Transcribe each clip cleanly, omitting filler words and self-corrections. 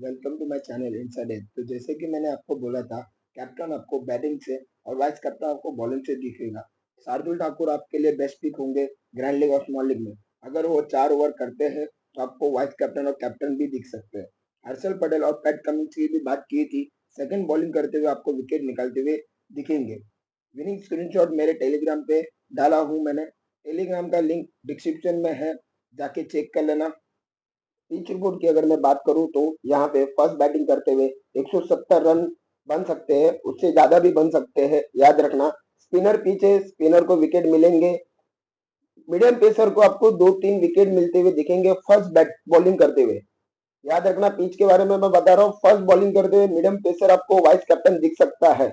Welcome to my channel inside. तो जैसे कि मैंने आपको बोला था, कैप्टन आपको बैटिंग से और वाइस कैप्टन आपको बॉलिंग से दिखेगा। शार्दुल ठाकुर आपके लिए बेस्ट पिक होंगे ग्रैंड लीग और स्मॉल लीग में। अगर वो 4 ओवर करते हैं तो आपको वाइस कैप्टन और कैप्टन भी दिख सकते हैं। हर्षल पटेल और पैट कमिंस की भी बात की थी, सेकंड बॉलिंग करते हुए आपको विकेट निकालते हुए दिखेंगे। विनिंग स्क्रीनशॉट मेरे टेलीग्राम पे डाला हूँ मैंने। टेलीग्राम का लिंक डिस्क्रिप्शन में है, जाके चेक कर लेना। पिच रिपोर्ट की अगर मैं बात करूं तो यहाँ पे फर्स्ट बैटिंग करते हुए 170 रन बन सकते हैं, उससे ज्यादा भी बन सकते हैं। याद रखना, स्पिनर पीछे, स्पिनर को विकेट मिलेंगे। मीडियम पेसर को आपको 2-3 विकेट मिलते हुए दिखेंगे फर्स्ट बैट बॉलिंग करते हुए। याद रखना, पिच के बारे में मैं बता रहा हूँ, फर्स्ट बॉलिंग करते हुए मीडियम पेसर आपको वाइस कैप्टन दिख सकता है।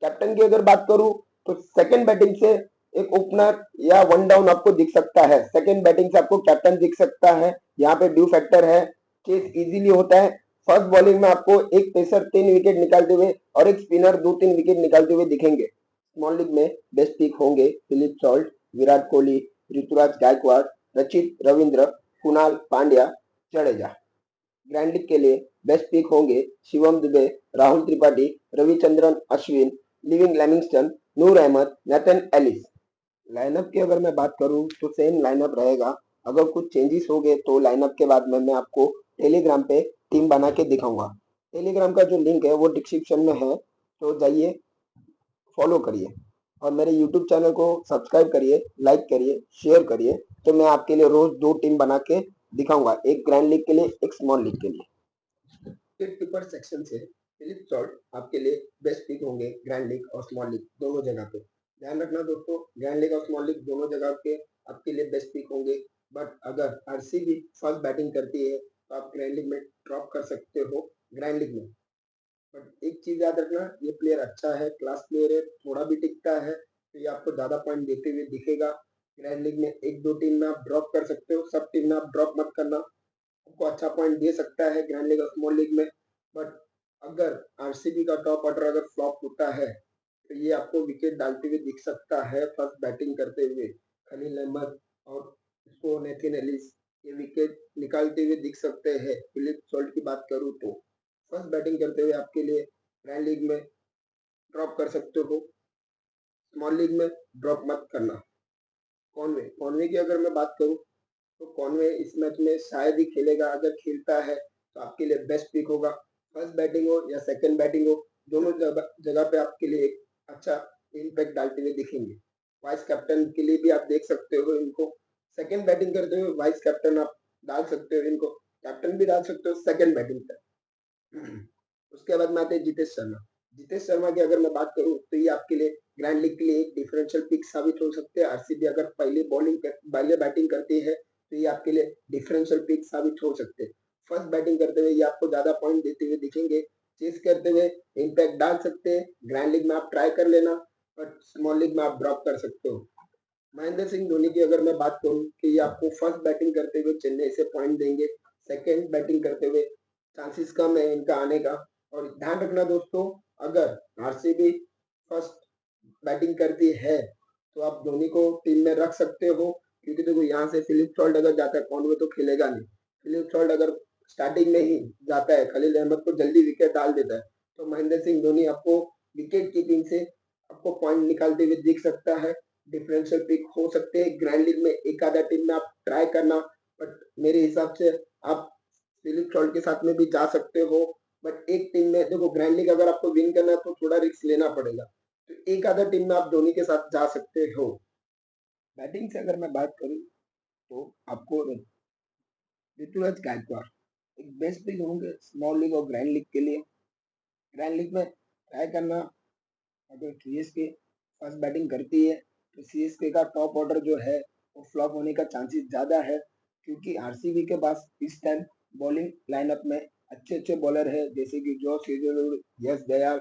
कैप्टन की अगर बात करूं तो सेकंड बैटिंग से एक ओपनर या वन डाउन आपको दिख सकता है। सेकंड बैटिंग से आपको कैप्टन दिख सकता है। यहाँ पे ड्यू फैक्टर है, चेस इजीली होता है। फर्स्ट बॉलिंग में आपको एक पेसर 3 विकेट निकालते हुए और एक स्पिनर 2-3 विकेट निकालते हुए दिखेंगे। स्मॉल लीग में बेस्ट पिक होंगे फिलिप सॉल्ट, विराट कोहली, ऋतुराज गायकवाड़, रचित रविंद्र, कुणाल पांड्या, जडेजा। ग्रैंड लीग के लिए बेस्ट पिक होंगे शिवम दुबे, राहुल त्रिपाठी, रविचंद्रन अश्विन, लिविंग लिविंगस्टन, नूर अहमद, नेथन एलिस। लाइनअप की अगर मैं बात करूं तो सेम लाइनअप रहेगा। अगर कुछ चेंजेस हो गए तो लाइनअप के बाद में मैं आपको टेलीग्राम पे टीम बना के दिखाऊंगा। टेलीग्राम का जो लिंक है वो डिस्क्रिप्शन में है, तो जाइए, फॉलो करिए और मेरे यूट्यूब चैनल को सब्सक्राइब करिए, लाइक करिए, शेयर करिए। तो मैं आपके लिए रोज 2 टीम बना के दिखाऊंगा, एक ग्रैंड लीग के लिए, एक स्मॉल लीग के लिए। कीपर सेक्शन से फिलिप सॉल्ट आपके लिए बेस्ट पिक होंगे ग्रैंड लीग और स्मॉल लीग दोनों जगह पे। ध्यान रखना दोस्तों, ग्रैंड लीग और स्मॉल लीग दोनों जगह के आपके लिए बेस्ट पिक होंगे। बट अगर आरसीबी फर्स्ट बैटिंग करती है तो आप ग्रैंड लीग में ड्रॉप कर सकते हो ग्रैंड लीग में। बट एक चीज याद रखना, ये प्लेयर अच्छा है, क्लास प्लेयर है, थोड़ा भी टिकता है तो ये आपको ज्यादा पॉइंट देते हुए दिखेगा। ग्रैंड लीग में एक दो टीम में आप ड्रॉप कर सकते हो, सब टीम में आप ड्रॉप मत करना। आपको अच्छा पॉइंट दे सकता है ग्रैंड लीग और स्मॉल लीग में। बट अगर आरसीबी का टॉप ऑर्डर अगर फ्लॉप होता है तो ये आपको विकेट डालते हुए दिख सकता है फर्स्ट बैटिंग करते हुए। खलील अहमद और इसको नेथिन एलिस ये विकेट निकालते हुए दिख सकते हैं। फिलिप सॉल्ट की बात करूं तो फर्स्ट बैटिंग करते हुए आपके लिए ग्रैंड लीग में ड्रॉप कर सकते हो, स्मॉल लीग में ड्रॉप मत करना। कॉनवे कॉनवे की अगर मैं बात करूं तो कॉनवे इस मैच में शायद ही खेलेगा। अगर खेलता है तो आपके लिए बेस्ट पिक होगा। फर्स्ट बैटिंग हो या सेकंड बैटिंग हो, दोनों जगह जगह पे आपके लिए एक अच्छा इम्पैक्ट डालते हुए दिखेंगे। वाइस कैप्टन के लिए भी आप देख सकते हो इनको। सेकंड बैटिंग करते हुए वाइस कैप्टन आप डाल सकते हो इनको, कैप्टन भी डाल सकते हो सेकंड बैटिंग पर। उसके बाद में आते हैं जितेश शर्मा। जितेश शर्मा की अगर मैं बात करूं तो ये आपके लिए ग्रैंड लीग के लिए एक डिफरेंशियल पिक साबित हो सकते हैं। आरसीबी अगर पहले बैटिंग करती है तो ये आपके लिए डिफरेंशियल पिक साबित हो सकते हैं। फर्स्ट बैटिंग करते हुए ये आपको ज्यादा पॉइंट देते हुए दिखेंगे, चेस करते हुए इम्पैक्ट डाल सकते हैं। ग्रैंड लीग में आप ट्राई कर लेना, बट स्मॉल लीग में आप ड्रॉप कर सकते हो। महेंद्र सिंह धोनी की अगर मैं बात करूं कि ये आपको फर्स्ट बैटिंग करते हुए चेन्नई से पॉइंट देंगे, सेकंड बैटिंग करते हुए चांसेस कम है इनका आने का। और ध्यान रखना दोस्तों, अगर आरसीबी फर्स्ट बैटिंग करती है तो आप धोनी को टीम में रख सकते हो, क्योंकि देखो यहाँ से फिलिप सॉल्ट अगर जाता है, कॉनवे तो खेलेगा नहीं। फिलिप सॉल्ट अगर स्टार्टिंग में ही जाता है, खलील अहमद को जल्दी विकेट डाल देता है, तो महेंद्र सिंह धोनी आपको विकेट कीपिंग से आपको पॉइंट निकालते हुए दिख सकता है। डिफरेंशियल पिक हो सकते हैं ग्रैंड लीग में, एक आधा टीम में आप ट्राई करना। बट मेरे हिसाब से आप फिलिप सॉल्ट के साथ में भी जा सकते हो। बट एक टीम में देखो, ग्रैंड लीग अगर आपको विन करना है तो थोड़ा रिस्क लेना पड़ेगा, तो एक आधा टीम में आप धोनी के साथ जा सकते हो। बैटिंग से अगर मैं बात करूं तो आपको ऋतुराज गायकवाड़ एक बेस्ट पिक होंगे स्मॉल लीग और ग्रैंड लीग के लिए। ग्रैंड लीग में ट्राई करना। अगर सीएसके फर्स्ट बैटिंग करती है तो सीएसके का टॉप ऑर्डर जो है वो फ्लॉप होने का चांसेस ज्यादा है, क्योंकि आरसीबी के पास इस टाइम बॉलिंग लाइनअप में अच्छे अच्छे बॉलर है, जैसे कि जॉस हेजलवुड, यश दयाल,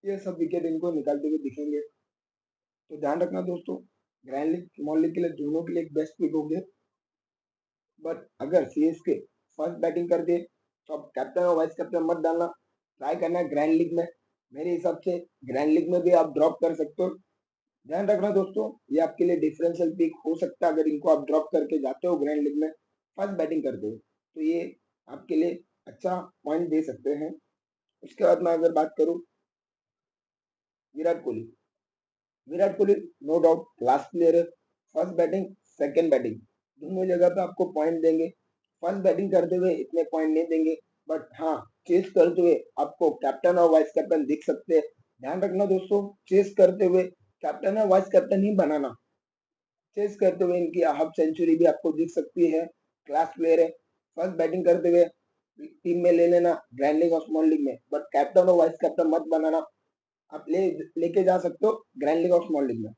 ये सब विकेट इनको निकालते हुए दिखेंगे। तो ध्यान रखना दोस्तों, ग्रैंड लीग स्मॉल लीग के लिए दोनों के लिए एक बेस्ट पिक होंगे। बट अगर सीएसके फर्स्ट बैटिंग कर दे तो आप कैप्टन और वाइस कैप्टन मत डालना, ट्राई करना है ग्रैंड लीग में। मेरे हिसाब से ग्रैंड लीग में भी आप ड्रॉप कर सकते हो। ध्यान रखना दोस्तों, ये आपके लिए डिफरेंशियल पिक हो सकता है। अगर इनको आप ड्रॉप करके जाते हो ग्रैंड लीग में फर्स्ट बैटिंग करते हो तो ये आपके लिए अच्छा पॉइंट दे सकते हैं। उसके बाद मैं अगर बात करूँ Virat Kohli, Virat Kohli no doubt class player है। फर्स्ट बैटिंग, सेकंड बैटिंग दोनों जगह पे आपको पॉइंट देंगे। फर्स्ट बैटिंग करते हुए इतने पॉइंट नहीं देंगे, बट हाँ चेस करते हुए आपको कैप्टन और वाइस कैप्टन दिख सकते हैं। ध्यान रखना दोस्तों, चेस करते हुए कैप्टन और वाइस कैप्टन ही बनाना। चेस करते हुए इनकी हाफ सेंचुरी भी आपको दिख सकती है। क्लास प्लेयर है। फर्स्ट बैटिंग करते हुए टीम में ले लेना ग्रैंड लीग और स्मॉल लीग में, बट कैप्टन और वाइस कैप्टन मत बनाना। आप लेके जा सकते हो ग्रैंड लीग और स्मॉल लीग में।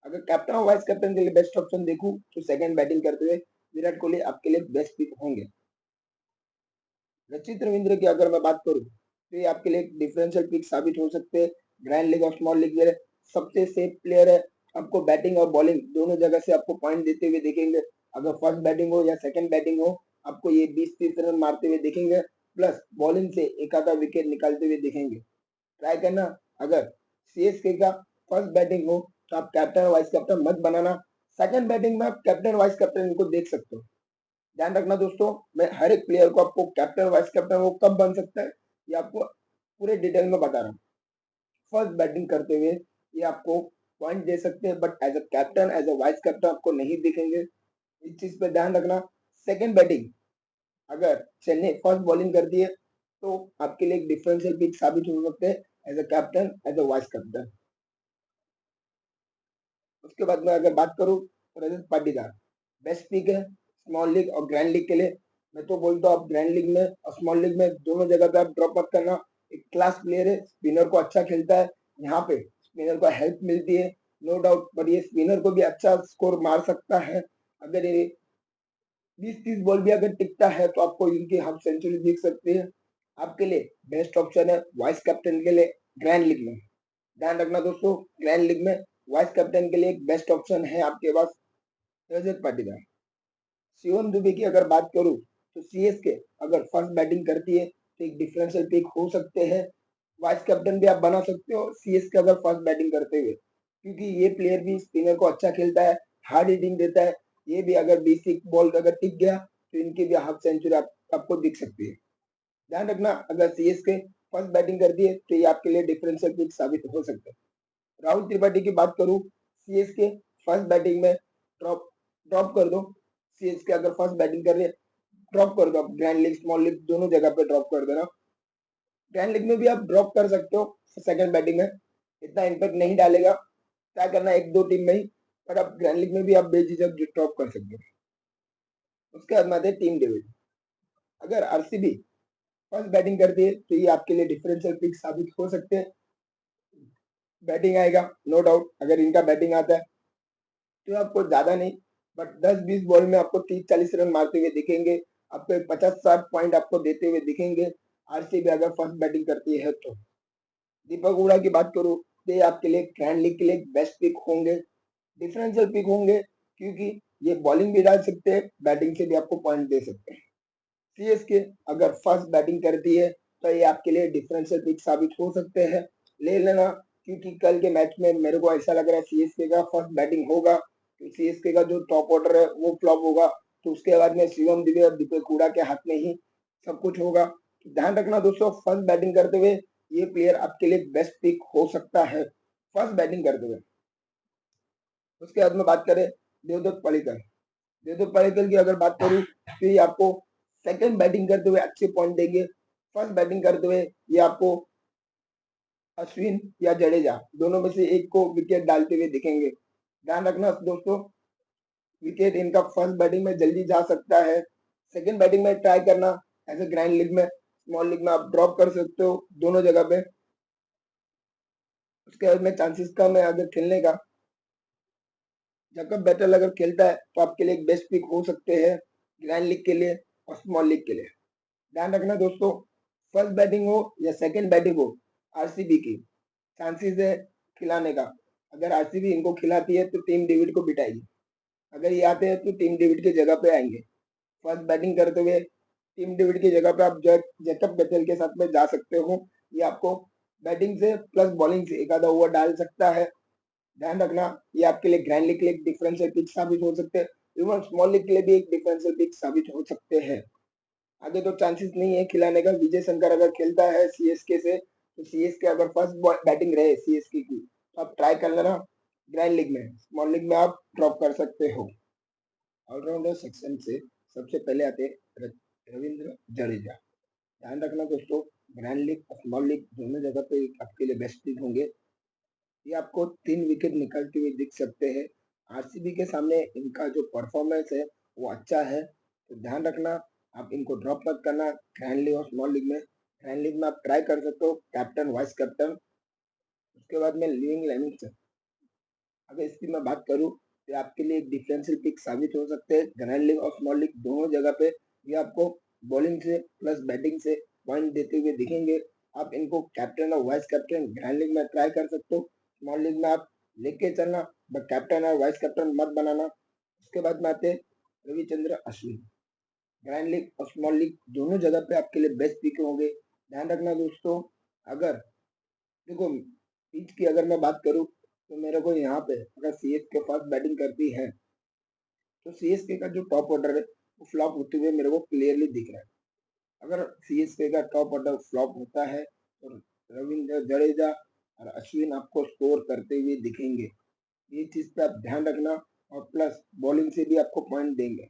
अगर कैप्टन और वाइस कैप्टन के लिए बेस्ट ऑप्शन देखूं तो सेकंड बैटिंग करते हुए विराट कोहली आपके लिए बेस्ट पिक होंगे। रचित रविंद्र की अगर मैं बात करूं तो ये आपके लिए एक डिफरेंशियल पिक साबित हो सकते हैं। ग्रैंड लीग और स्मॉल लीग में सबसे सेफ प्लेयर है। आपको बैटिंग और बॉलिंग दोनों जगह से आपको पॉइंट देते हुए दिखेंगे। अगर फर्स्ट बैटिंग हो या सेकंड बैटिंग हो, आपको ये 20-30 रन मारते हुए दिखेंगे, प्लस बॉलिंग से एक आधा विकेट निकालते हुए दिखेंगे। ट्राई करना। अगर सीएसके का फर्स्ट बैटिंग हो तो आप कैप्टन और वाइस कैप्टन मत बनाना। सेकंड बैटिंग में आप कैप्टन वाइस कैप्टन इनको देख सकते हो। ध्यान रखना दोस्तों, मैं हर एक प्लेयर को आपको कैप्टन वाइस कैप्टन वो कब बन सकता है ये आपको पूरे डिटेल में बता रहा हूँ। फर्स्ट बैटिंग करते हुए ये आपको पॉइंट दे सकते हैं, but as a captain as a vice captain आपको नहीं दिखेंगे। इस चीज पे ध्यान रखना। सेकंड बैटिंग अगर चेन्नई फर्स्ट बॉलिंग करती है तो आपके लिए एक डिफरेंशियल पिक साबित हो सकते हैं as a captain as a vice captain. उसके बाद में अगर बात करूं रजत पाटीदार, बेस्ट पिक है स्मॉल लीग और ग्रैंड लीग के लिए। मैं तो बोलता हूँ आप ग्रैंड लीग में और स्मॉल लीग में दोनों जगह पे आप ड्रॉप मत करना। एक क्लास प्लेयर है, स्पिनर को अच्छा खेलता है। यहाँ पे स्पिनर को हेल्प मिलती है नो डाउट, पर ये स्पिनर को भी अच्छा स्कोर मार सकता है। अगर ये 20-30 बॉल भी अगर टिकता है तो आपको इनकी हाफ सेंचुरी दिख सकती है। आपके लिए बेस्ट ऑप्शन है वाइस कैप्टन के लिए ग्रैंड लीग में। ध्यान रखना दोस्तों, ग्रैंड लीग में वाइस कैप्टन के लिए एक बेस्ट ऑप्शन है आपके पास रजत पाटीदार। शिवम दुबे की अगर बात करूं तो सीएसके अगर फर्स्ट बैटिंग करती है तो एक डिफरेंशियल पिक हो सकते हैं। वाइस कैप्टन भी आप बना सकते हो सीएसके अगर फर्स्ट बैटिंग करते हुए, क्योंकि ये प्लेयर भी स्पिनर को अच्छा खेलता है, हार्ड हिटिंग देता है। ये भी अगर 20 बॉल अगर टिक गया तो इनकी भी हाफ सेंचुरी आपको दिख सकती है। ध्यान रखना, अगर सीएसके फर्स्ट बैटिंग करती है तो ये आपके लिए डिफरेंशियल पिक साबित हो सकता है। राहुल त्रिपाठी की बात करूं, सीएसके फर्स्ट बैटिंग में ड्रॉप ड्रॉप कर दो। सीएसके अगर फर्स्ट बैटिंग कर रही है ड्रॉप कर दो। आप ग्रैंड लीग स्मॉल लीग दोनों जगह पे ड्रॉप कर देना। ग्रैंड लीग में भी आप ड्रॉप कर सकते हो सेकंड बैटिंग में, इतना इम्पैक्ट नहीं डालेगा। क्या करना एक दो टीम में ही, पर आप ग्रैंड लीग में भी आप बेझिझक ड्रॉप कर सकते हो। उसके बाद में आते हैं टीम डेविड। अगर आरसीबी फर्स्ट बैटिंग करती है तो ये आपके लिए डिफरेंशियल पिक साबित हो सकते हैं। बैटिंग आएगा नो डाउट, अगर इनका बैटिंग आता है तो आपको ज्यादा नहीं बट 10-20 बॉल में आपको 30-40 रन मारते हुए दिखेंगे। आपको 50-60 पॉइंट आपको देते हुए दिखेंगे आरसीबी अगर फर्स्ट बैटिंग करती है तो। दीपक हुडा की बात करूं तो ये आपके लिए ग्रैंड लीग के लिए बेस्ट पिक होंगे, डिफरेंशियल पिक होंगे, क्योंकि ये बॉलिंग भी डाल सकते हैं, बैटिंग से भी आपको पॉइंट दे सकते हैं। सीएसके अगर फर्स्ट बैटिंग करती है तो ये आपके लिए डिफरेंशियल पिक साबित हो सकते हैं। ले लेना, क्योंकि कल के मैच में मेरे को ऐसा लग रहा है सीएसके का फर्स्ट बैटिंग होगा तो सीएसके का जो टॉप ऑर्डर है वो फ्लॉप होगा। तो उसके बाद में शिवम दुबे और दीपक हुडा के हाथ में ही सब कुछ होगा। तो ध्यान रखना दोस्तों, फर्स्ट बैटिंग करते हुए ये प्लेयर आपके लिए बेस्ट पिक हो सकता है फर्स्ट बैटिंग करते हुए। उसके बाद में बात करें देवदत्त पडिक्कल। देवदत्त पडिक्कल की अगर बात करूं तो ये आपको सेकंड बैटिंग करते हुए अच्छे पॉइंट देंगे। फर्स्ट बैटिंग करते हुए ये आपको अश्विन या जडेजा दोनों में से एक को विकेट डालते हुए दिखेंगे। ध्यान रखना दोस्तों, विकेट इनका फर्स्ट बैटिंग में जल्दी जा सकता है। सेकंड बैटिंग में ट्राई करना, ऐसे ग्रैंड लीग में स्मॉल लीग में आप ड्रॉप कर सकते हो दोनों जगह पे। उसके बाद में चांसेस कम है अगर खेलने का। जैकब बैटल अगर खेलता है तो आपके लिए एक बेस्ट पिक हो सकते हैं ग्रैंड लीग के लिए और स्मॉल लीग के लिए। ध्यान रखना दोस्तों, फर्स्ट बैटिंग हो या सेकंड बैटिंग हो, आरसीबी की चांसेस है खिलाने का। अगर आरसीबी इनको खिलाती है तो टीम डेविड को बिठाएगी। अगर ये आते हैं तो टीम डेविड की जगह पे आएंगे। फर्स्ट बैटिंग करते हुए टीम डेविड की जगह पे आप जैकब बैटल के साथ में जा सकते हो। ये आपको बैटिंग से प्लस बॉलिंग से एक आधा ओवर डाल सकता है। ध्यान रखना, ये आपके लिए ग्रैंड लीग के लिए एक डिफरेंशियल पिक साबित हो सकते हैं। इवन स्मॉल लीग के लिए भी एक डिफरेंशियल पिक साबित हो सकते हैं। आगे तो चांसेस नहीं है खिलाने का। विजय शंकर अगर खेलता है सीएसके से, तो सीएसके अगर फर्स्ट बैटिंग रहे सीएसके की, तो आप ट्राई कर लेना। ग्रैंड लीग में, स्मॉल लीग में आप ड्रॉप कर सकते हो। ऑलराउंडर सेक्शन से सबसे पहले आते हैं रविंद्र जडेजा। ध्यान रखना दोस्तों, ग्रैंड लीग और स्मॉल लीग दोनों जगह पे आपके लिए बेस्ट पिक होंगे। ये आपको 3 विकेट निकालते हुए दिख सकते हैं। आरसीबी के सामने इनका जो परफॉर्मेंस है वो अच्छा है, तो ध्यान रखना, आप इनको ड्रॉप मत करना ग्रैंड लीग और स्मॉल लीग में। ग्रैंड लीग में आप ट्राई कर सकते हो कैप्टन वाइस कैप्टन। उसके बाद में लिविंग लेविंगस्टन, अगर इसकी मैं बात करूँ तो आपके लिए एक डिफरेंशियल पिक साबित हो सकते हैं ग्रैंड लीग और स्मॉल लीग दोनों जगह पे। ये आपको बॉलिंग से प्लस बैटिंग से पॉइंट देते हुए दिखेंगे। आप इनको कैप्टन और वाइस कैप्टन ग्रैंड लीग में ट्राई कर सकते हो। स्मॉल लीग में आप लेके चलना, बट कैप्टन और वाइस कैप्टन मत बनाना। उसके बाद में आते हैं रविचंद्र अश्विन। ग्रैंड लीग और स्मॉल लीग दोनों जगह पे आपके लिए बेस्ट पिक होंगे। ध्यान रखना दोस्तों, अगर देखो पिच की अगर मैं बात करूँ तो मेरे को यहाँ पे अगर सीएसके फर्स्ट बैटिंग करती है, तो सीएसके का जो टॉप ऑर्डर है वो फ्लॉप होते हुए मेरे को क्लियरली दिख रहा है। अगर सीएसके का टॉप ऑर्डर फ्लॉप होता है तो रविंद्र जडेजा और अश्विन आपको स्कोर करते हुए दिखेंगे। ये चीज पे आप ध्यान रखना, और प्लस बॉलिंग से भी आपको पॉइंट देंगे।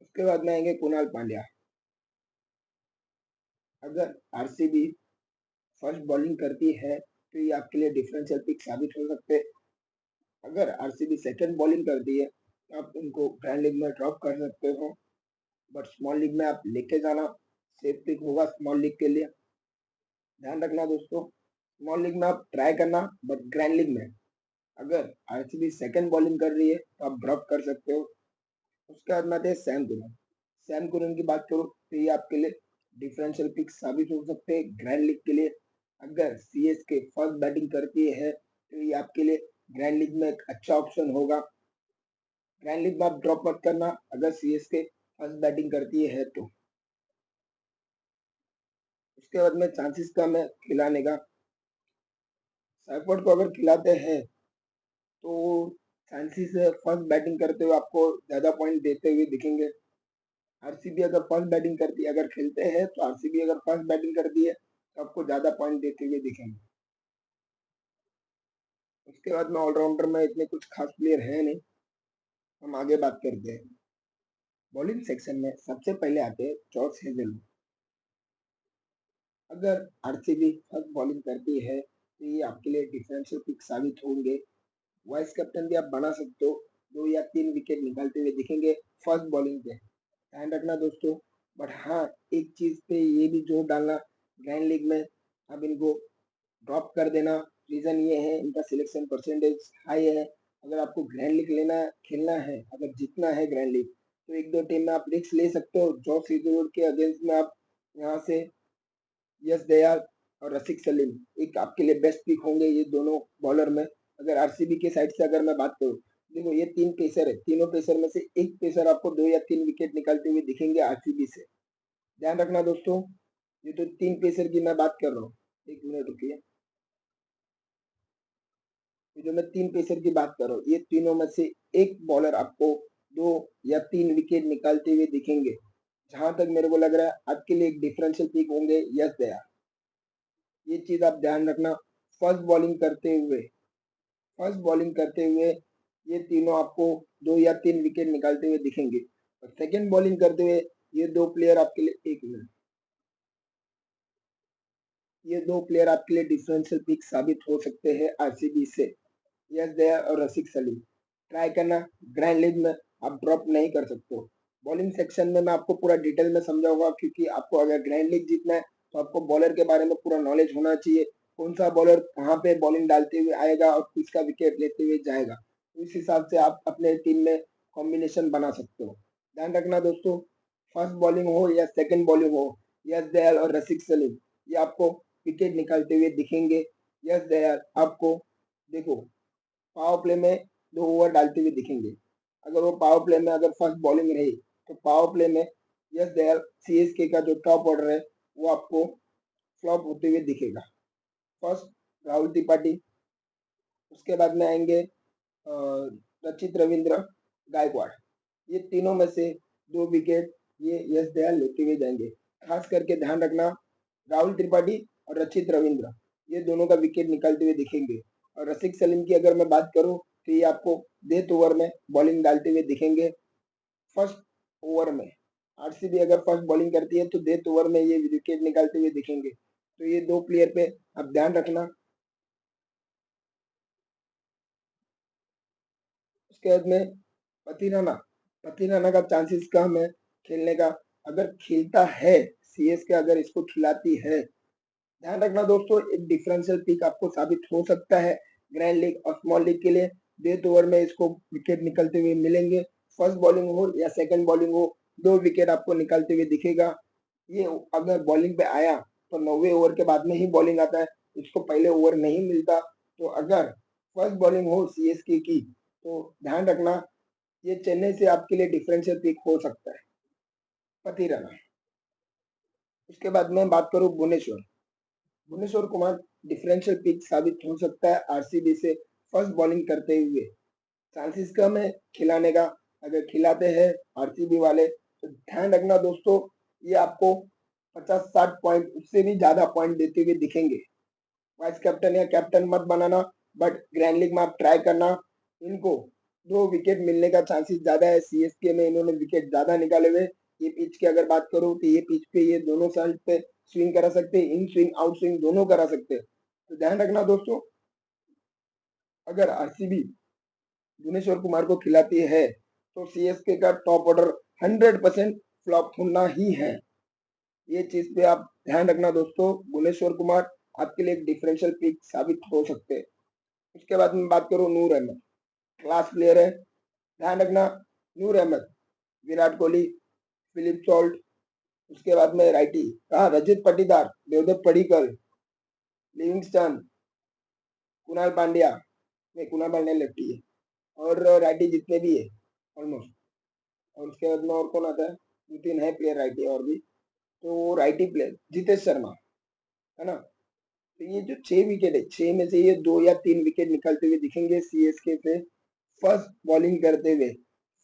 उसके बाद में आएंगे कुणाल पांड्या। अगर आरसीबी फर्स्ट बॉलिंग करती है तो ये आपके लिए डिफरेंशियल पिक साबित हो सकते हैं। अगर आरसीबी सेकंड बॉलिंग करती है तो आप उनको ग्रैंड लीग में ड्रॉप कर सकते हो, बट स्मॉल लीग में आप लेके जाना सेफ पिक होगा स्मॉल लीग के लिए। ध्यान रखना दोस्तों, स्मॉल लीग में आप ट्राई करना, बट ग्रैंड लीग में अगर आरसीबी सेकंड बॉलिंग कर रही है तो आप ड्रॉप कर सकते हो। उसके बाद में आते हैं सैम कुरन। सैम कुरन की बात करो तो ये आपके लिए डिफरेंशियल पिक साबित हो सकते हैं ग्रैंड लीग के लिए। अगर सीएसके फर्स्ट बैटिंग करती है तो ये आपके लिए ग्रैंड लीग में एक अच्छा ऑप्शन होगा। ग्रैंड लीग में आप ड्रॉप मत करना अगर सीएसके फर्स्ट बैटिंग करती है तो। उसके बाद में चांसेस कम है खिलाने का। सैफर्ड को अगर खिलाते हैं तो चांसेस फर्स्ट बैटिंग करते हुए आपको ज्यादा पॉइंट देते हुए दिखेंगे। आरसीबी अगर फर्स्ट बैटिंग करती है, अगर खेलते हैं तो आरसीबी अगर फर्स्ट बैटिंग करती है तो आपको ज्यादा पॉइंट देते हुए दिखेंगे। उसके बाद में ऑलराउंडर में इतने कुछ खास प्लेयर है नहीं, हम आगे बात करते हैं। बॉलिंग सेक्शन में सबसे पहले आते हैं जॉस हेजलवुड। अगर आरसीबी फर्स्ट बॉलिंग करती है तो ये आपके लिए डिफरेंशियल पिक साबित होंगे। वाइस कैप्टन भी आप बना सकते हो, 2 या 3 विकेट निकालते हुए दिखेंगे फर्स्ट बॉलिंग पे। ध्यान रखना दोस्तों, बट हाँ एक चीज पे ये भी जोर डालना, ग्रैंड लीग में अब इनको ड्रॉप कर देना। रीजन ये है इनका सिलेक्शन परसेंटेज हाई है। अगर आपको ग्रैंड लीग लेना खेलना है, अगर जीतना है ग्रैंड लीग, तो 1-2 टीम में आप रिस्क ले सकते हो। जॉस हेजलवुड के अगेंस्ट में आप यहाँ से यश दयाल और रसिक सलीम एक आपके लिए बेस्ट पिक होंगे ये दोनों बॉलर में। अगर आरसीबी के साइड से अगर मैं बात करूँ, देखो ये 3 पेसर है, तीनों पेसर में से एक पेसर आपको 2 या 3 विकेट निकालते हुए दिखेंगे आरसीबी से। ध्यान रखना दोस्तों, ये तो 3 पेसर की मैं बात कर रहा हूँ। 1 मिनट रुकिए, ये जो मैं 3 पेसर की बात कर रहा हूँ, ये तीनों में से एक बॉलर आपको 2 या 3 विकेट निकालते हुए दिखेंगे। जहां तक मेरे को लग रहा है आपके लिए एक डिफरेंशियल पिक होंगे यश दयाल। ये चीज आप ध्यान रखना। फर्स्ट बॉलिंग करते हुए फर्स्ट बॉलिंग करते हुए ये तीनों आपको 2 या 3 विकेट निकालते हुए दिखेंगे। और सेकंड बॉलिंग करते हुए ये दो प्लेयर आपके लिए 1 मिनट, ये दो प्लेयर आपके लिए डिफरेंशियल पिक साबित हो सकते हैं आरसीबी से, यस दयाल और रसिक सलीम। ट्राई करना, ग्रैंड लीग में आप ड्रॉप नहीं कर सकते हो। बॉलिंग सेक्शन में मैं आपको पूरा डिटेल में समझाऊंगा, क्योंकि आपको अगर ग्रैंड लीग जीतना है तो आपको बॉलर के बारे में पूरा नॉलेज होना चाहिए। कौन सा बॉलर कहाँ पे बॉलिंग डालते हुए आएगा और किसका विकेट लेते हुए जाएगा, उस हिसाब से आप अपने टीम में कॉम्बिनेशन बना सकते हो। ध्यान रखना दोस्तों, फर्स्ट बॉलिंग हो या सेकंड बॉलिंग हो, यस दयाल और रसिक सलीम ये आपको विकेट निकालते हुए दिखेंगे। यस दयाल आपको देखो पावर प्ले में 2 ओवर डालते हुए दिखेंगे। अगर वो पावर प्ले में अगर फर्स्ट बॉलिंग रही तो पावर प्ले में यस दयाल सीएसके का जो टॉप ऑर्डर है वो आपको फ्लॉप होते हुए दिखेगा। फर्स्ट राहुल त्रिपाठी, उसके बाद में आएंगे रचित रविंद्र गायकवाड़। ये तीनों में से 2 विकेट ये यश दयाल लेते हुए जाएंगे। खास करके ध्यान रखना, राहुल त्रिपाठी और रचित रविंद्र, ये दोनों का विकेट निकालते हुए दिखेंगे। और रसिक सलीम की अगर मैं बात करूं तो ये आपको डेथ ओवर में बॉलिंग डालते हुए दिखेंगे। फर्स्ट ओवर में आरसीबी अगर फर्स्ट बॉलिंग करती है तो डेथ ओवर में ये विकेट निकालते हुए दिखेंगे। तो ये दो प्लेयर पे आप ध्यान रखना। उसके बाद में पतिराना, पतिराना का चांसेस कम है खेलने का। अगर खेलता है, सीएसके अगर इसको खिलाती है, ध्यान रखना दोस्तों, एक डिफरेंशियल पिक आपको साबित हो सकता है ग्रैंड लीग और स्मॉल लीग के लिए। डेथ ओवर में इसको विकेट निकलते हुए मिलेंगे। फर्स्ट बॉलिंग हो या सेकंड बॉलिंग हो, दो विकेट आपको निकालते हुए दिखेगा। ये अगर बॉलिंग पे आया तो 9वें ओवर के बाद में ही बॉलिंग आता है, इसको पहले ओवर नहीं मिलता। तो अगर फर्स्ट बॉलिंग हो सीएसके की तो ध्यान रखना, ये चेन्नई से आपके लिए डिफरेंशियल पिक हो सकता है पतिराना। उसके बाद में बात करूं भुवनेश्वर, भुवनेश्वर कुमार डिफरेंशियल पिक साबित हो सकता है आरसीबी से फर्स्ट बॉलिंग करते हुए। चांसेस कम है खिलाने का, अगर खिलाते हैं आरसीबी वाले तो ध्यान रखना दोस्तों, ये आपको 50-60 पॉइंट, उससे भी ज्यादा पॉइंट देते हुए दिखेंगे। वाइस कैप्टन या कैप्टन मत बनाना, बट ग्रैंड लीग में आप ट्राई करना। इनको दो विकेट मिलने का चांसेस ज्यादा है। सीएसके में इन्होंने विकेट ज्यादा निकाले हुए। ये पिच की अगर बात करूं तो ये पिच पे ये दोनों साइड पे स्विंग करा सकते हैं, इन स्विंग आउट स्विंग दोनों करा सकते हैं। तो ध्यान रखना दोस्तों, अगर आरसीबी भुवनेश्वर कुमार को खिलाती है तो सीएसके का टॉप ऑर्डर 100% फ्लॉप होना ही है। ये चीज पे आप ध्यान रखना दोस्तों। भुवनेश्वर कुमार आपके लिए एक डिफरेंशियल पिक साबित हो सकते हैं। उसके बाद में बात करूं नूर अहमद, क्लास प्लेयर है, ध्यान रखना। नूर अहमद, विराट कोहली, फिलिप सॉल्ट, उसके बाद में राइटी कहा रजत पाटीदार, देवदत्त पडिक्कल, लिविंगस्टन, कुणाल पांड्या, नहीं कुणाल पांड्या लेफ्टी है, और राइटी जितने भी है ऑलमोस्ट। और उसके बाद में और कौन आता है, दो तीन है प्लेयर राइटी और भी। तो वो राइटी प्लेयर जितेश शर्मा है ना। तो ये जो 6 विकेट है, 6 में से ये 2 या 3 विकेट निकलते हुए दिखेंगे सीएसके से फर्स्ट बॉलिंग करते हुए।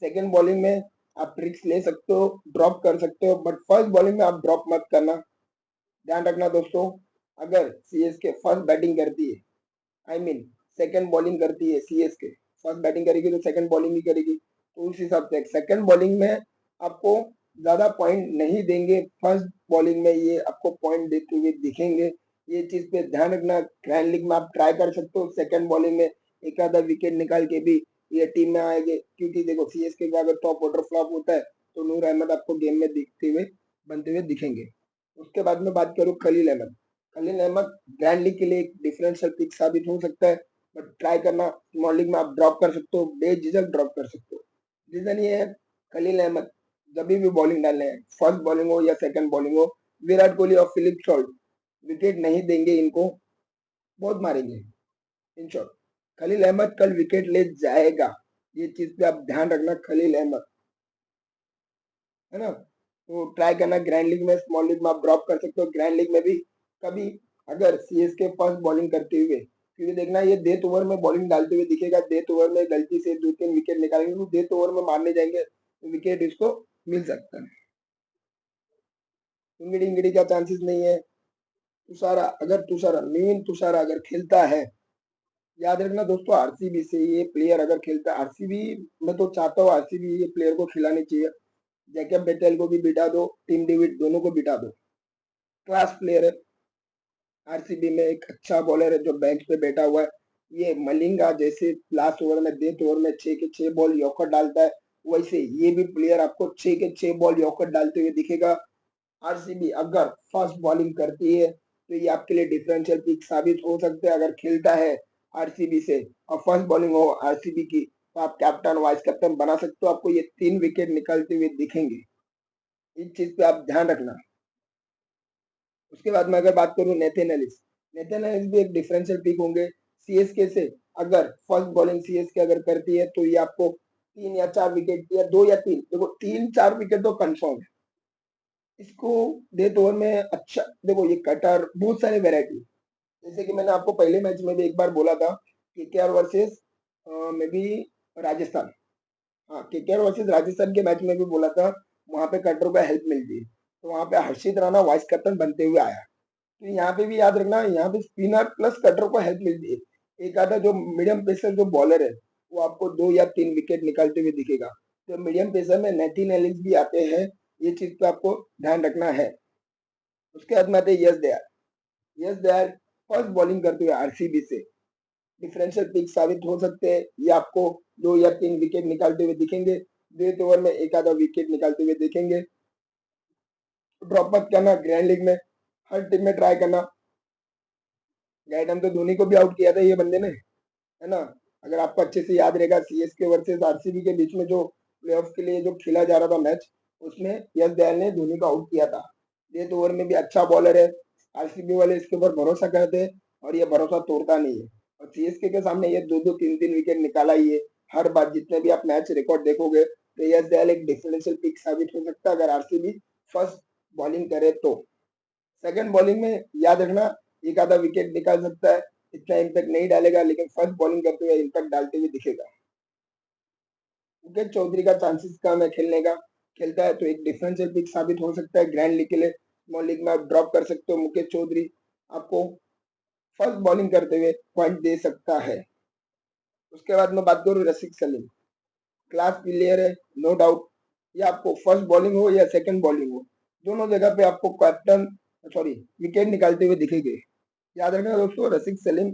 सेकंड बॉलिंग में आप ट्रिक्स ले सकते हो, ड्रॉप कर सकते हो, बट फर्स्ट बॉलिंग में आप ड्रॉप मत करना। ध्यान रखना दोस्तों, अगर सीएसके फर्स्ट बैटिंग करती है, आई मीन सेकंड बॉलिंग करती है सीएसके, फर्स्ट बैटिंग करेगी तो सेकंड बॉलिंग भी करेगी, तो उस हिसाब से सेकंड बॉलिंग में आपको ज्यादा पॉइंट नहीं देंगे। फर्स्ट बॉलिंग में ये आपको पॉइंट देते हुए दिखेंगे। ये चीज पे ध्यान रखना। ग्रैंड लीग में आप ट्राई कर सकते हो सेकंड बॉलिंग में एक आधा विकेट निकाल के भी ये टीम में आएंगे, क्योंकि देखो सीएसके का अगर टॉप ऑर्डर फ्लॉप होता है तो नूर अहमद आपको गेम में दिखते हुए बनते हुए दिखेंगे। उसके बाद में बात करूँ खलील अहमद, खलील अहमद ग्रैंड लीग के लिए एक डिफरेंशियल पिक साबित हो सकता है, बट ट्राई करना। स्मॉल लीग में आप ड्रॉप कर सकते हो, बेझिझक ड्रॉप कर सकते हो। रीजन ये है, खलील अहमद जब भी बॉलिंग डालने हैं, फर्स्ट बॉलिंग हो या सेकंड बॉलिंग हो, विराट कोहली और फिलिप शॉर्ट विकेट नहीं देंगे इनको, बहुत मारेंगे। इन शॉर्ट खलील अहमद कल विकेट ले जाएगा, ये चीज पे आप ध्यान रखना। खलील अहमद है ना, तो ट्राई करना। ग्रैंड लीग में स्मॉल लीग में आप ड्रॉप कर सकते हो, ग्रैंड लीग में भी कभी अगर सीएसके फर्स्ट बॉलिंग करते हुए, क्योंकि देखना ये डेथ ओवर में बॉलिंग डालते हुए दिखेगा, डेथ ओवर में गलती से 2-3 विकेट निकालेंगे तो डेथ ओवर में मारने जाएंगे तो विकेट इसको मिल सकता है। इंगड़ी इंगड़ी का चांसेस नहीं है। तुषारा, अगर तुषारा मेन तुषारा अगर खेलता है, याद रखना दोस्तों, आरसीबी से ये प्लेयर अगर खेलता है, आरसीबी मैं तो चाहता हूँ आरसीबी ये प्लेयर को खिलानी चाहिए। जैकब बेटेल को भी बिठा दो, टीम डेविड दोनों को बिठा दो, क्लास प्लेयर है। आरसीबी में एक अच्छा बॉलर है जो बेंच पे बैठा हुआ है। ये मलिंगा जैसे लास्ट ओवर में डेथ ओवर में 6 के 6 बॉल यॉर्कर डालता है, वैसे ये भी प्लेयर आपको 6 के 6 बॉल यॉर्कर डालते हुए दिखेगा। आरसीबी अगर फर्स्ट बॉलिंग करती है तो ये आपके लिए डिफरेंशियल पिक साबित हो सकता है। अगर खेलता है आरसीबी से और फर्स्ट बॉलिंग हो आरसीबी की तो आप कैप्टन वाइस कैप्टन बना सकते हो, आपको ये 3 विकेट निकलते हुए दिखेंगे। इस चीज पे आप ध्यान रखना। उसके बाद में अगर बात करूं नेथन एलिस, नेथन एलिस भी एक डिफरेंशियल पिक होंगे सीएसके से। अगर फर्स्ट बॉलिंग सीएसके अगर करती है तो ये आपको 3 या 4 विकेट या 2 या 3, देखो 3-4 विकेट तो कंफर्म है। इसको डेथ ओवर में अच्छा, देखो ये कटर बहुत सारे वेराइटी, जैसे कि मैंने आपको पहले मैच में भी एक बार बोला था KKR versus may be Rajasthan, हाँ केकेआर वर्सेस राजस्थान के मैच में भी बोला था वहां पे कटर को हेल्प मिलती है, तो वहां पे हर्षित राणा वाइस कैप्टन बनते हुए आया। तो यहाँ पे भी याद रखना, यहाँ पे स्पिनर प्लस कटर को हेल्प मिलती है। एक आधा जो मीडियम पेसर जो बॉलर है, वो आपको 2 या 3 विकेट निकालते हुए दिखेगा। तो मीडियम पेसर में नेथिन एलिस भी आते हैं, ये चीज पे आपको ध्यान रखना है। उसके बाद में आते हैं यश दयाल। यश दयाल फर्स्ट बॉलिंग करते हुए आरसीबी से डिफरेंशियल पिक साबित हो सकते हैं। ये आपको 2 या 3 विकेट निकालते हुए दिखेंगे, 2 ओवर में एक आधा विकेट निकालते हुए दिखेंगे। ड्रॉप मत करना, ग्रैंड लीग में हर टीम में ट्राई करना। गए टाइम तो धोनी को भी आउट किया था ये बंदे ने, है ना। अगर आपको अच्छे से याद रहेगा, सीएसके वर्सेस आरसीबी के बीच में जो प्लेऑफ के लिए जो खेला जा रहा था मैच, उसमें यश दयाल ने धोनी को आउट किया था। 1 ओवर में भी अच्छा बॉलर है, आरसीबी वाले इसके ऊपर भरोसा करते हैं और ये भरोसा तोड़ता नहीं है। और सीएसके के सामने ये 2-2 3-3 विकेट निकाला ही है। हर बार जितने भी आप मैच रिकॉर्ड देखोगे, तो यश दयाल एक डिफरेंशियल पिक साबित हो सकता है अगर आरसीबी फर्स्ट बॉलिंग करे तो। सेकंड बॉलिंग में याद रखना, एक आधा विकेट निकाल सकता है, इतना इम्पैक्ट नहीं डालेगा, लेकिन फर्स्ट बॉलिंग करते हुए इम्पैक्ट डालते हुए दिखेगा। मुकेश चौधरी का चांसेस कम है खेलने का, खेलता है तो एक डिफरेंशियल पिक साबित हो सकता है ग्रैंड लीग के लिए। स्मॉल लीग में आप ड्रॉप कर सकते हो, मुकेश चौधरी आपको फर्स्ट बॉलिंग करते हुए पॉइंट दे सकता है। उसके बाद मैं बात करूँ रसिक सलीम, क्लास प्लेयर है, नो डाउट। ये आपको फर्स्ट बॉलिंग हो या सेकंड बॉलिंग हो, दोनों जगह पे आपको कैप्टन सॉरी विकेट निकालते हुए दिखेंगे। याद रखना दोस्तों, रसिक सलीम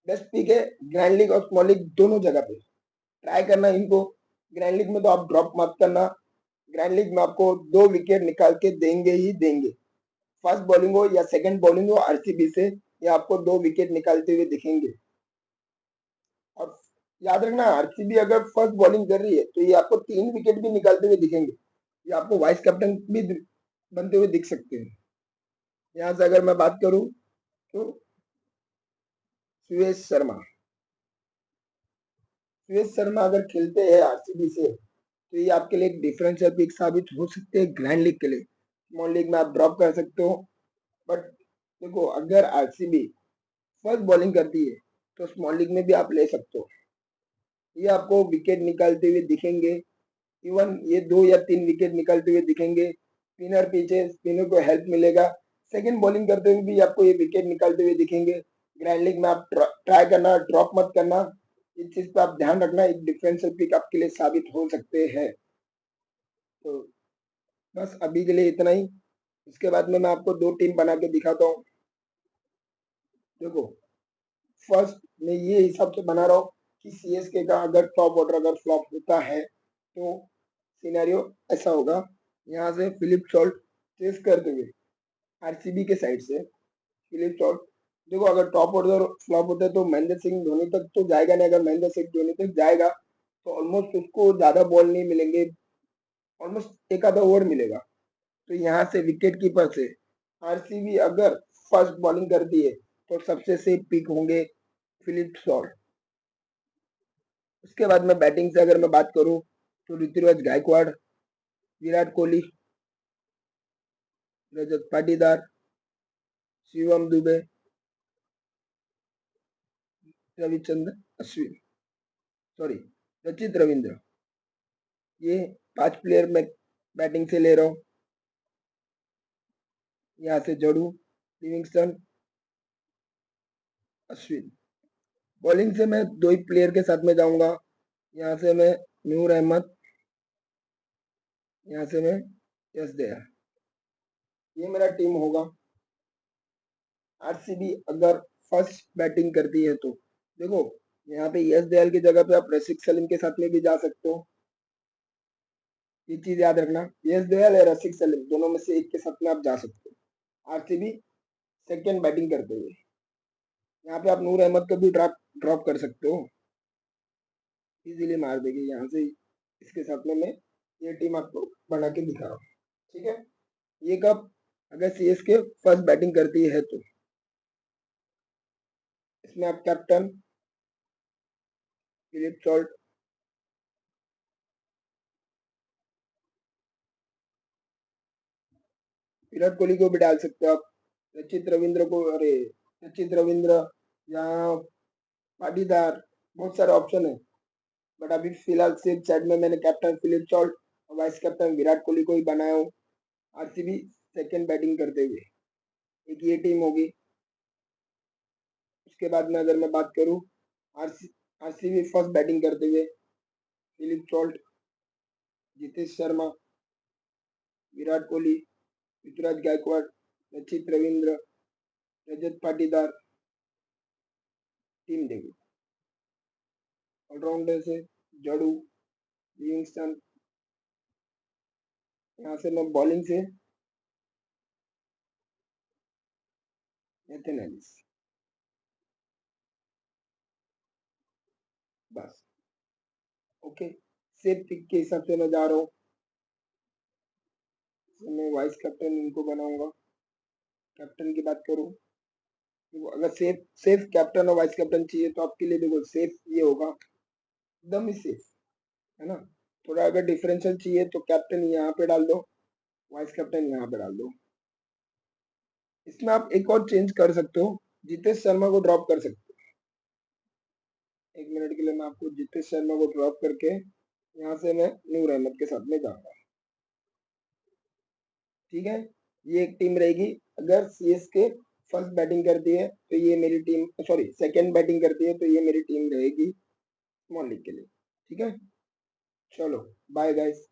बेस्ट पिक है ग्रैंड लीग और स्मॉल लीग दोनों जगह पे। ट्राई करना इनको। ग्रैंड लीग में तो आप ड्रॉप मत करना, ग्रैंड लीग में आपको 2 विकेट निकाल के देंगे ही देंगे। फर्स्ट बॉलिंग हो या सेकंड बॉलिंग हो आरसीबी से, ये आपको 2 विकेट निकालते हुए दिखेंगे। और याद रखना, आरसीबी अगर फर्स्ट बॉलिंग कर रही है तो ये आपको 3 विकेट भी निकालते हुए दिखेंगे। ये आपको वाइस कैप्टन भी बनते हुए दिख सकते हैं। यहाँ से अगर मैं बात करूं तो सुरेश शर्मा, सुरेश शर्मा अगर खेलते हैं आरसीबी से, तो ये आपके लिए एक डिफरेंशियल पिक साबित हो सकते हैं ग्रैंड लीग के लिए। स्मॉल लीग में आप ड्रॉप कर सकते हो, बट देखो अगर आरसीबी फर्स्ट बॉलिंग करती है तो स्मॉल लीग में भी आप ले सकते हो। ये आपको विकेट निकालते हुए दिखेंगे, इवन ये 2 या 3 विकेट निकालते हुए दिखेंगे। स्पिनर पीछे, स्पिनर को हेल्प मिलेगा। सेकंड बॉलिंग करते हुए भी आपको ये विकेट निकालते हुए दिखेंगे। ग्रैंड लीग में आप ट्राई करना, ड्रॉप मत करना। इस चीज पे आप ध्यान रखना, एक डिफरेंशियल पिक आपके लिए साबित हो सकते हैं। तो बस अभी के लिए इतना ही। इसके बाद में मैं आपको 2 टीम बना के दिखाता हूँ। देखो, फर्स्ट मैं ये हिसाब से बना रहा हूँ कि सीएसके का अगर टॉप ऑर्डर अगर फ्लॉप होता है तो सिनेरियो ऐसा होगा। यहाँ से फिलिप शॉर्ट चेस करते हुए आरसीबी के साइड से फिलिप शॉर्ट। देखो अगर टॉप ऑर्डर फ्लॉप होता है तो महेंद्र सिंह धोनी तक तो जाएगा नहीं। अगर महेंद्र सिंह धोनी तक जाएगा तो ऑलमोस्ट उसको ज्यादा बॉल नहीं मिलेंगे, ऑलमोस्ट एक आधा ओवर मिलेगा। तो यहाँ से विकेट कीपर से आरसीबी अगर फर्स्ट बॉलिंग करती है तो सबसे सेफ पिक होंगे फिलिप शॉर्ट। उसके बाद में बैटिंग से अगर मैं बात करूं तो ऋतुराज गायकवाड़, विराट कोहली, रजत पाटीदार, शिवम दुबे, रविचंद्र अश्विन, सॉरी रचित रविंद्र, ये 5 प्लेयर मैं बैटिंग से ले रहा हूँ। यहाँ से जड़ू, लिविंगस्टन, अश्विन। बॉलिंग से मैं 2 ही प्लेयर के साथ में जाऊंगा। यहाँ से मैं नूर अहमद, यहाँ से मैं यश दयाल। ये मेरा टीम होगा। आरसीबी अगर फर्स्ट बैटिंग करती है तो देखो यहाँ पे यश दयाल की जगह पे आप रसिक सलीम के साथ में भी जा सकते हो। ये चीज याद रखना, यश दयाल या रसिक सलीम दोनों में से एक के साथ में आप जा सकते हो आरसीबी सेकंड बैटिंग करते हुए। यहाँ पे आप नूर अहमद को भी ड्रॉप ड्रॉप कर सकते हो, इजीली मार देगी यहाँ से। इसके साथ में मैं ये टीम आपको बना के दिखा रहा हूँ, ठीक है। ये कब, अगर सीएसके फर्स्ट बैटिंग करती है तो। इसमें आप captain Philip Short, Virat Kohli को भी डाल सकते हो आप, रचित रविंद्र को, अरे रचित रविंद्र या पाटीदार, बहुत सारे ऑप्शन है। बट अभी फिलहाल सिर्फ साइड में मैंने captain Philip Short vice captain Virat Kohli को ही बनाया हूँ। आरसीबी सेकंड बैटिंग करते हुए, एक ये टीम होगी। उसके बाद में अगर मैं बात करूँ, आरसीबी फर्स्ट बैटिंग करते हुए Philip salt, Jitesh Sharma, Virat Kohli, Rituraj Gaekwad, Lachit Ravindra, Rajat Patidar. Team देखो, ऑलराउंडर से जड़ू, लिविंगस्टन। यहाँ से मैं बॉलिंग से नेथन एलिस। बस, ओके। सेफ पिक के हिसाब से मैं जा रहा हूँ। मैं वाइस कैप्टन इनको बनाऊंगा। कैप्टन की बात करूँ, देखो अगर सेफ सेफ कैप्टन और वाइस कैप्टन चाहिए तो आपके लिए देखो सेफ ये होगा, एकदम ही सेफ, है ना। थोड़ा अगर डिफरेंशियल चाहिए तो कैप्टन यहाँ पे डाल दो, वाइस कैप्टन यहाँ पे डाल दो। इसमें आप एक और चेंज कर सकते हो, जितेश शर्मा को ड्रॉप कर सकते हो। 1 मिनट के लिए मैं आपको जितेश शर्मा को ड्रॉप करके यहाँ से मैं नूर अहमद के साथ में जाऊंगा। ठीक है, ये एक टीम रहेगी। अगर सीएसके फर्स्ट बैटिंग करती है तो ये मेरी टीम, सॉरी सेकंड बैटिंग करती है तो ये मेरी टीम रहेगी स्मॉल लीग के लिए। ठीक है, चलो बाय गाइस।